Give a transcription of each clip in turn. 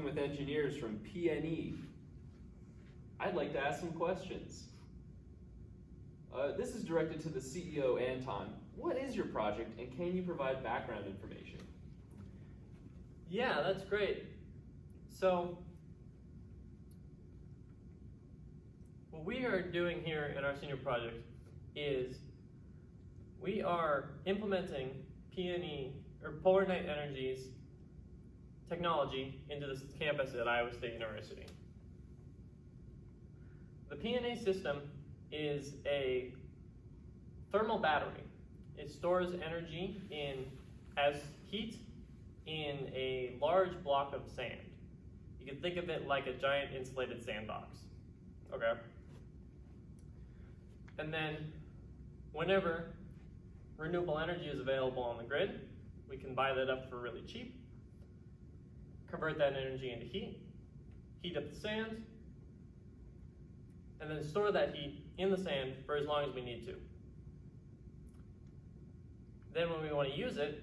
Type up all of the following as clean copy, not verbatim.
with engineers from PNE. I'd like to ask some questions. This is directed to the CEO, Anton. What is your project, and can you provide background information? Yeah, that's great. So, what we are doing here in our senior project is we are implementing PNE, or Polar Night Energy's technology into this campus at Iowa State University. The PNE system is a thermal battery. It stores energy as heat in a large block of sand. You can think of it like a giant insulated sandbox, okay? And then whenever renewable energy is available on the grid, we can buy that up for really cheap, convert that energy into heat up the sand, and then store that heat in the sand for as long as we need to. Then when we want to use it,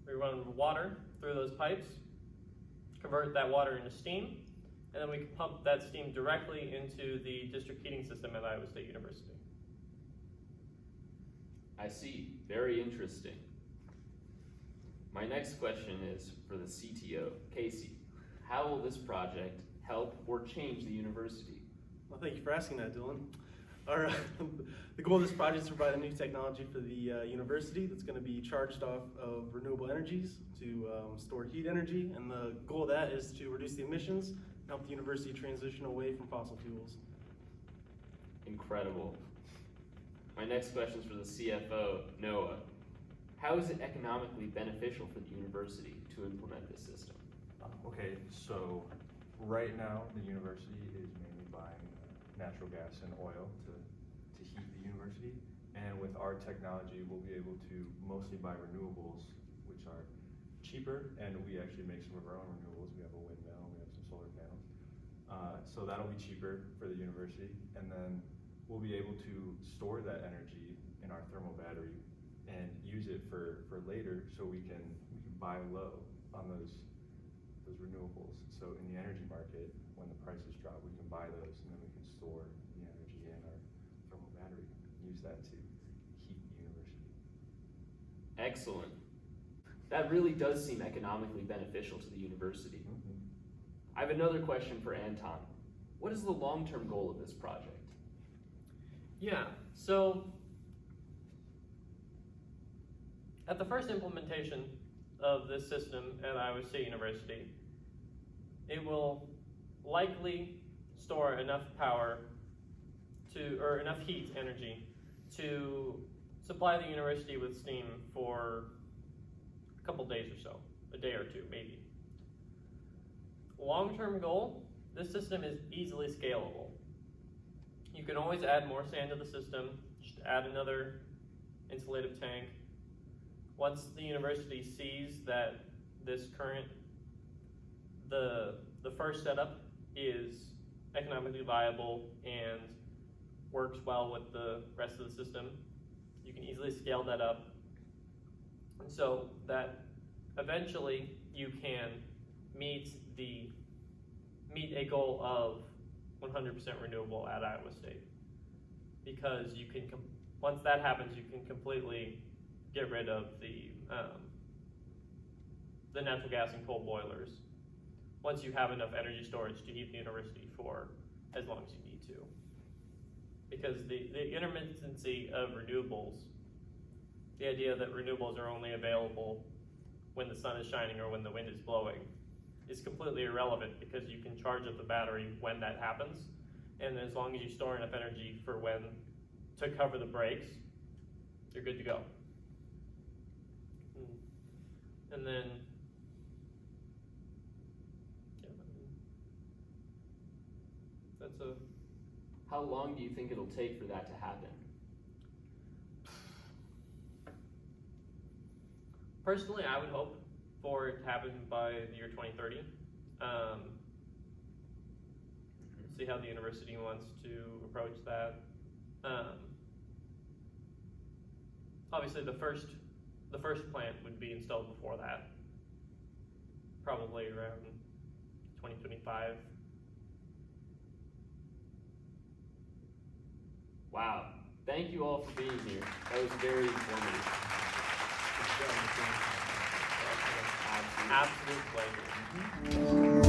we run water through those pipes, convert that water into steam, and then we can pump that steam directly into the district heating system at Iowa State University. I see. Very interesting. My next question is for the CTO, Casey. How will this project help or change the university? Well, thank you for asking that, Dylan. The goal of this project is to provide a new technology for the university that's going to be charged off of renewable energies to store heat energy, and the goal of that is to reduce the emissions and help the university transition away from fossil fuels. Incredible. My next question is for the CFO, Noah. How is it economically beneficial for the university to implement this system? Okay, so right now the university is mainly buying natural gas and oil to heat the university, and with our technology we'll be able to mostly buy renewables, which are cheaper, and we actually make some of our own renewables. We have a windmill, we have some solar panels, so that'll be cheaper for the university, and then we'll be able to store that energy in our thermal battery and use it for later, so we can buy low on those renewables. So in the energy market, when the prices drop, we can buy those, and then we can store the energy in our thermal battery, use that to heat the university. Excellent. That really does seem economically beneficial to the university. I have another question for Anton. What is the long-term goal of this project? Yeah, so at the first implementation of this system at Iowa State University, it will likely store enough power or enough heat energy to supply the university with steam for a couple days or so, a day or two maybe. Long-term goal, this system is easily scalable. You can always add more sand to the system, just add another insulative tank. Once the university sees that this the first setup is economically viable and works well with the rest of the system, you can easily scale that up. And so that eventually you can meet a goal of 100% renewable at Iowa State, because you can once that happens, you can completely get rid of the natural gas and coal boilers once you have enough energy storage to heat the university for as long as you need to. Because the intermittency of renewables, the idea that renewables are only available when the sun is shining or when the wind is blowing, is completely irrelevant, because you can charge up the battery when that happens, and as long as you store enough energy to cover the breaks, you're good to go. And then, How long do you think it'll take for that to happen? Personally, I would hope for it to happen by the year 2030. See how the university wants to approach that. Obviously, the first plant would be installed before that, probably around 2025. Wow. Thank you all for being here. That was very informative. Absolute pleasure.